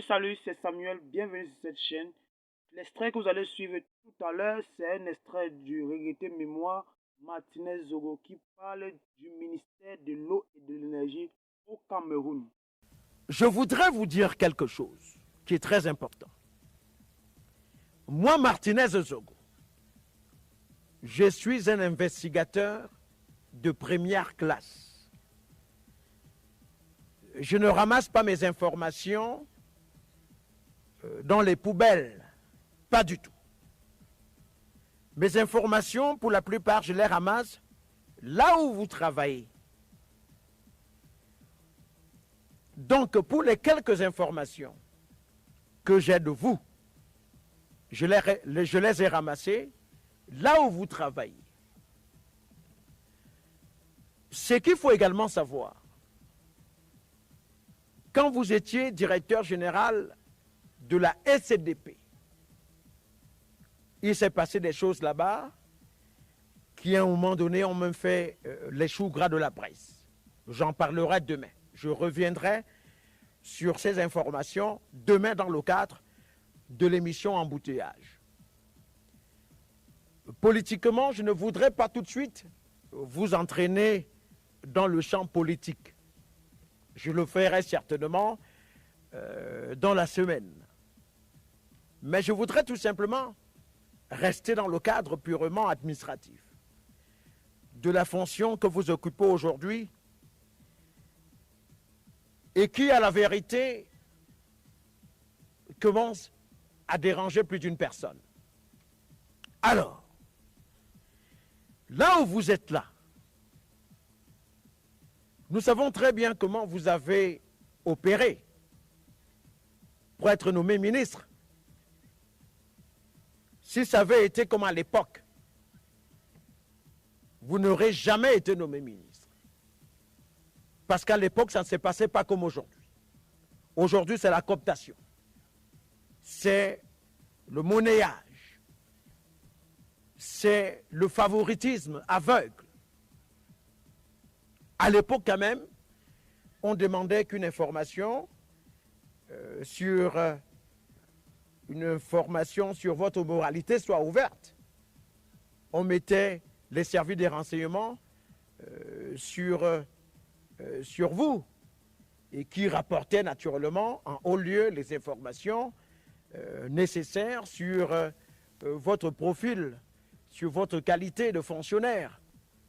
Salut, c'est Samuel, bienvenue sur cette chaîne. L'extrait que vous allez suivre tout à l'heure, c'est un extrait du regretté mémoire Martinez Zogo qui parle du ministère de l'eau et de l'énergie au Cameroun. Je voudrais vous dire quelque chose qui est très important. Moi, Martinez Zogo, je suis un investigateur de première classe. Je ne ramasse pas mes informations dans les poubelles, pas du tout. Mes informations, pour la plupart, je les ramasse là où vous travaillez. Donc, pour les quelques informations que j'ai de vous, je les ai ramassées là où vous travaillez. Ce qu'il faut également savoir, quand vous étiez directeur général de la SCDP, il s'est passé des choses là-bas qui, à un moment donné, ont même fait les choux gras de la presse. J'en parlerai demain. Je reviendrai sur ces informations demain dans le cadre de l'émission Embouteillage. Politiquement, je ne voudrais pas tout de suite vous entraîner dans le champ politique. Je le ferai certainement dans la semaine. Mais je voudrais tout simplement rester dans le cadre purement administratif de la fonction que vous occupez aujourd'hui et qui, à la vérité, commence à déranger plus d'une personne. Alors, là où vous êtes là, nous savons très bien comment vous avez opéré pour être nommé ministre. Si ça avait été comme à l'époque, vous n'aurez jamais été nommé ministre. Parce qu'à l'époque, ça ne s'est passé pas comme aujourd'hui. Aujourd'hui, c'est la cooptation. C'est le monnayage. C'est le favoritisme aveugle. À l'époque, quand même, on demandait qu'une information sur votre moralité soit ouverte. On mettait les services des renseignements sur vous et qui rapportaient naturellement en haut lieu les informations nécessaires sur votre profil, sur votre qualité de fonctionnaire,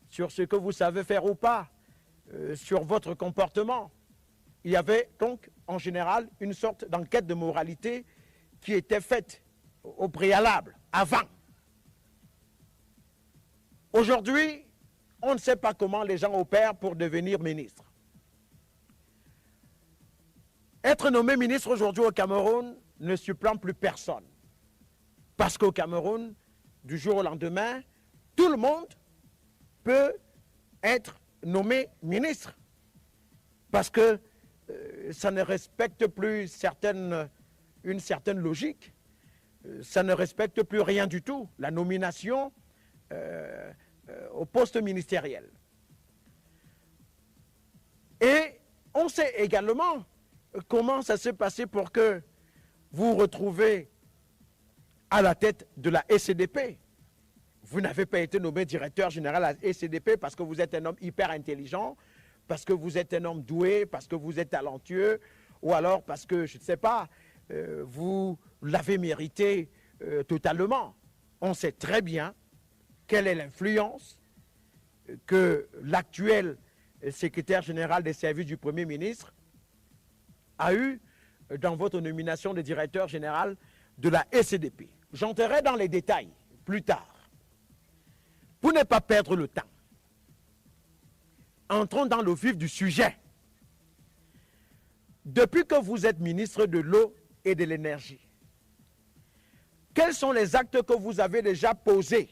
sur ce que vous savez faire ou pas, sur votre comportement. Il y avait donc en général une sorte d'enquête de moralité qui était faite au préalable, avant. Aujourd'hui, on ne sait pas comment les gens opèrent pour devenir ministre. Être nommé ministre aujourd'hui au Cameroun ne surprend plus personne. Parce qu'au Cameroun, du jour au lendemain, tout le monde peut être nommé ministre. Parce que ça ne respecte plus une certaine logique. Ça ne respecte plus rien du tout. La nomination au poste ministériel. Et on sait également comment ça s'est passé pour que vous vous retrouvez à la tête de la SCDP. Vous n'avez pas été nommé directeur général à la SCDP parce que vous êtes un homme hyper intelligent, parce que vous êtes un homme doué, parce que vous êtes talentueux, ou alors parce que, je ne sais pas, vous l'avez mérité totalement. On sait très bien quelle est l'influence que l'actuel secrétaire général des services du Premier ministre a eu dans votre nomination de directeur général de la SCDP. J'entrerai dans les détails plus tard. Pour ne pas perdre le temps, entrons dans le vif du sujet. Depuis que vous êtes ministre de l'eau et de l'énergie, quels sont les actes que vous avez déjà posés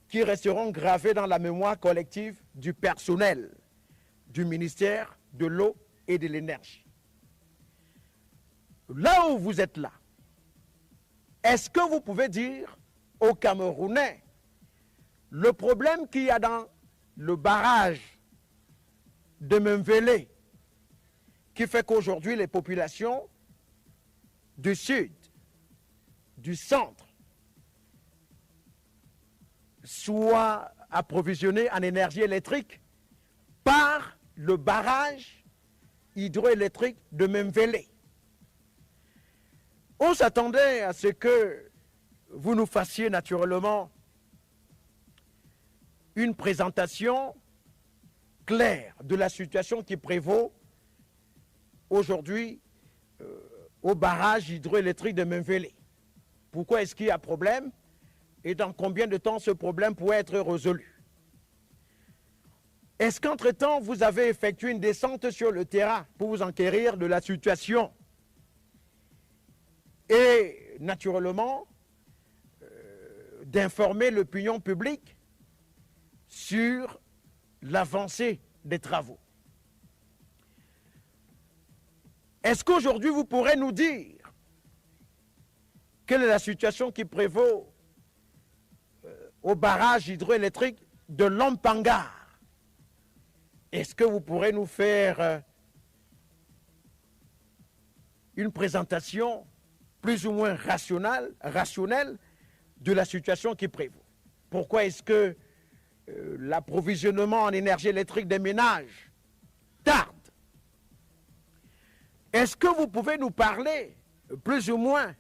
qui resteront gravés dans la mémoire collective du personnel du ministère de l'eau et de l'énergie? Là où vous êtes là, est-ce que vous pouvez dire aux Camerounais le problème qu'il y a dans le barrage de Memvele qui fait qu'aujourd'hui, les populations du sud, du centre, soient approvisionnées en énergie électrique par le barrage hydroélectrique de Memvele. On s'attendait à ce que vous nous fassiez naturellement une présentation claire de la situation qui prévaut aujourd'hui au barrage hydroélectrique de Memvele. Pourquoi est-ce qu'il y a problème et dans combien de temps ce problème pourrait être résolu? Est-ce qu'entre-temps, vous avez effectué une descente sur le terrain pour vous enquérir de la situation? Et naturellement, d'informer l'opinion publique sur l'avancée des travaux. Est-ce qu'aujourd'hui, vous pourrez nous dire quelle est la situation qui prévaut au barrage hydroélectrique de Lompangar? Est-ce que vous pourrez nous faire une présentation plus ou moins rationnelle de la situation qui prévaut? Pourquoi est-ce que l'approvisionnement en énergie électrique des ménages tarde? Est-ce que vous pouvez nous parler plus ou moins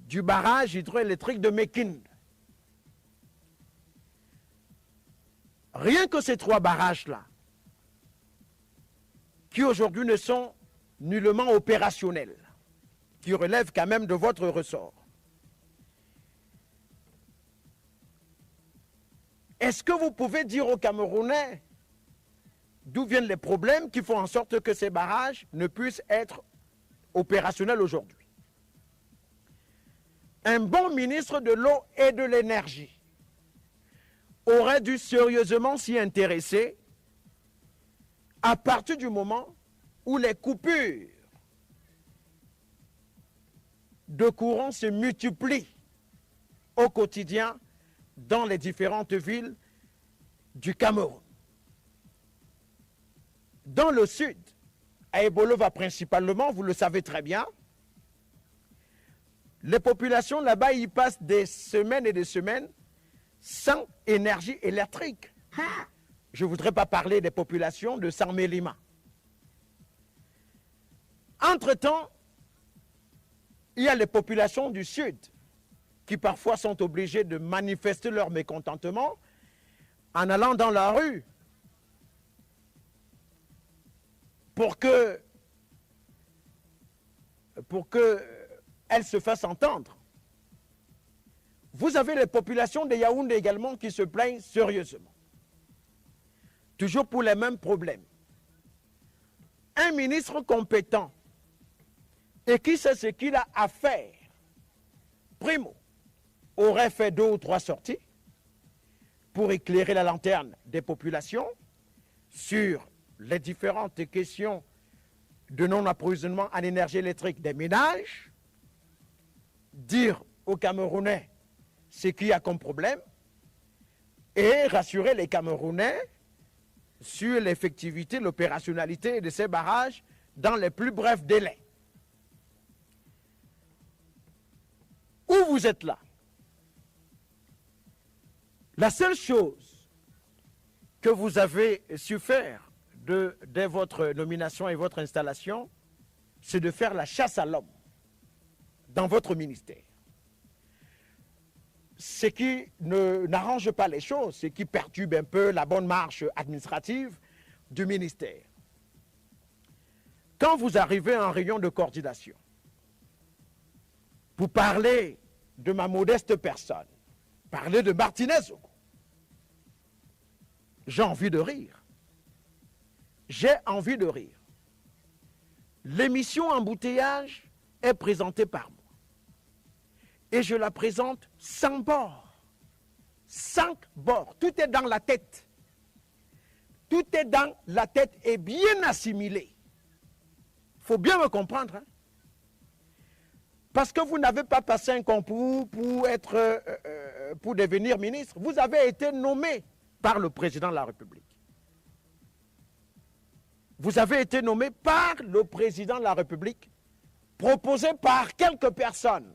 du barrage hydroélectrique de Mekinde? Rien que ces trois barrages-là, qui aujourd'hui ne sont nullement opérationnels, qui relèvent quand même de votre ressort. Est-ce que vous pouvez dire aux Camerounais d'où viennent les problèmes qui font en sorte que ces barrages ne puissent être opérationnels aujourd'hui? Un bon ministre de l'eau et de l'énergie aurait dû sérieusement s'y intéresser à partir du moment où les coupures de courant se multiplient au quotidien dans les différentes villes du Cameroun. Dans le sud, à Ebolova principalement, vous le savez très bien, les populations là-bas y passent des semaines et des semaines sans énergie électrique. Je ne voudrais pas parler des populations de Sarmélima. Entre-temps, il y a les populations du sud qui parfois sont obligées de manifester leur mécontentement en allant dans la rue pour que elles se fassent entendre. Vous avez les populations de Yaoundé également qui se plaignent sérieusement. Toujours pour les mêmes problèmes. Un ministre compétent et qui sait ce qu'il a à faire, primo, aurait fait 2 ou 3 sorties pour éclairer la lanterne des populations sur les différentes questions de non-approvisionnement en énergie électrique des ménages, dire aux Camerounais ce qu'il y a comme problème et rassurer les Camerounais sur l'effectivité, l'opérationnalité de ces barrages dans les plus brefs délais. Où vous êtes là? La seule chose que vous avez su faire dès votre nomination et votre installation, c'est de faire la chasse à l'homme dans votre ministère. Ce qui n'arrange pas les choses, ce qui perturbe un peu la bonne marche administrative du ministère. Quand vous arrivez en réunion de coordination, pour parler de ma modeste personne, parler de Martinez, j'ai envie de rire. J'ai envie de rire. L'émission Embouteillage est présentée par moi. Et je la présente sans bord. 5 bords. Tout est dans la tête. Tout est dans la tête et bien assimilé. Il faut bien me comprendre. Hein? Parce que vous n'avez pas passé un concours pour devenir ministre. Vous avez été nommé par le président de la République. vous avez été nommé par le président de la République, proposé par quelques personnes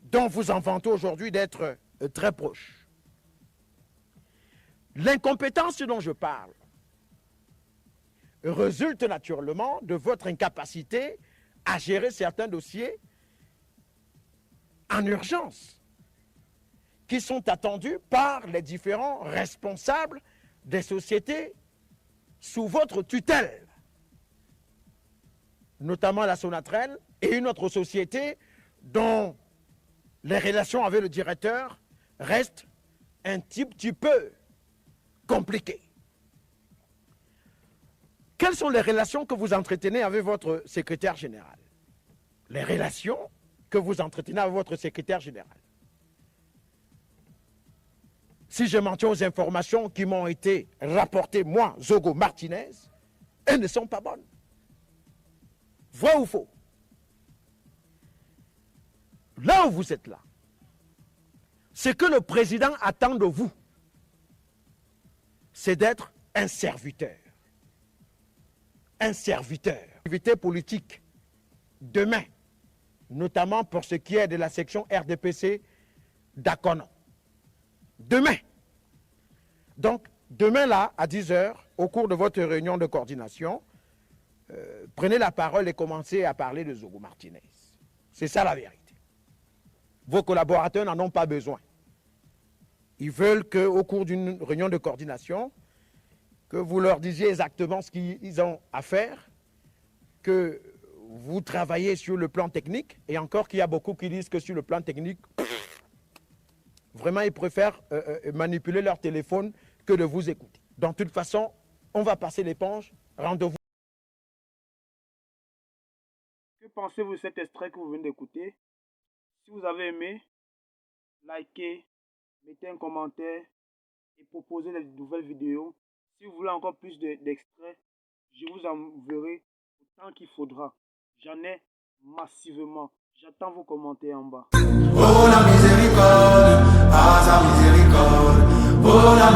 dont vous en vantez aujourd'hui d'être très proches. L'incompétence dont je parle résulte naturellement de votre incapacité à gérer certains dossiers en urgence qui sont attendus par les différents responsables des sociétés sous votre tutelle, notamment la Sonatrel et une autre société dont les relations avec le directeur restent un petit peu compliquées. Quelles sont les relations que vous entretenez avec votre secrétaire général? Les relations que vous entretenez avec votre secrétaire général. Si je m'en tiens aux informations qui m'ont été rapportées, moi, Zogo Martinez, elles ne sont pas bonnes. Vrai ou faux? Là où vous êtes là, ce que le président attend de vous, c'est d'être un serviteur. Un serviteur. Activité politique, demain, notamment pour ce qui est de la section RDPC d'Akono. Demain. Donc, demain là, à 10 h, au cours de votre réunion de coordination, prenez la parole et commencez à parler de Zogo Martinez. C'est ça la vérité. Vos collaborateurs n'en ont pas besoin. Ils veulent qu'au cours d'une réunion de coordination, que vous leur disiez exactement ce qu'ils ont à faire, que vous travaillez sur le plan technique, et encore qu'il y a beaucoup qui disent que sur le plan technique, vraiment ils préfèrent manipuler leur téléphone que de vous écouter. De toute façon, on va passer l'éponge, rendez-vous. Que pensez-vous de cet extrait que vous venez d'écouter? Si vous avez aimé, likez, mettez un commentaire et proposez de nouvelles vidéos. Si vous voulez encore plus d'extraits, je vous enverrai autant qu'il faudra. J'en ai massivement. J'attends vos commentaires en bas. Oh la miséricorde, ah sa miséricorde, oh la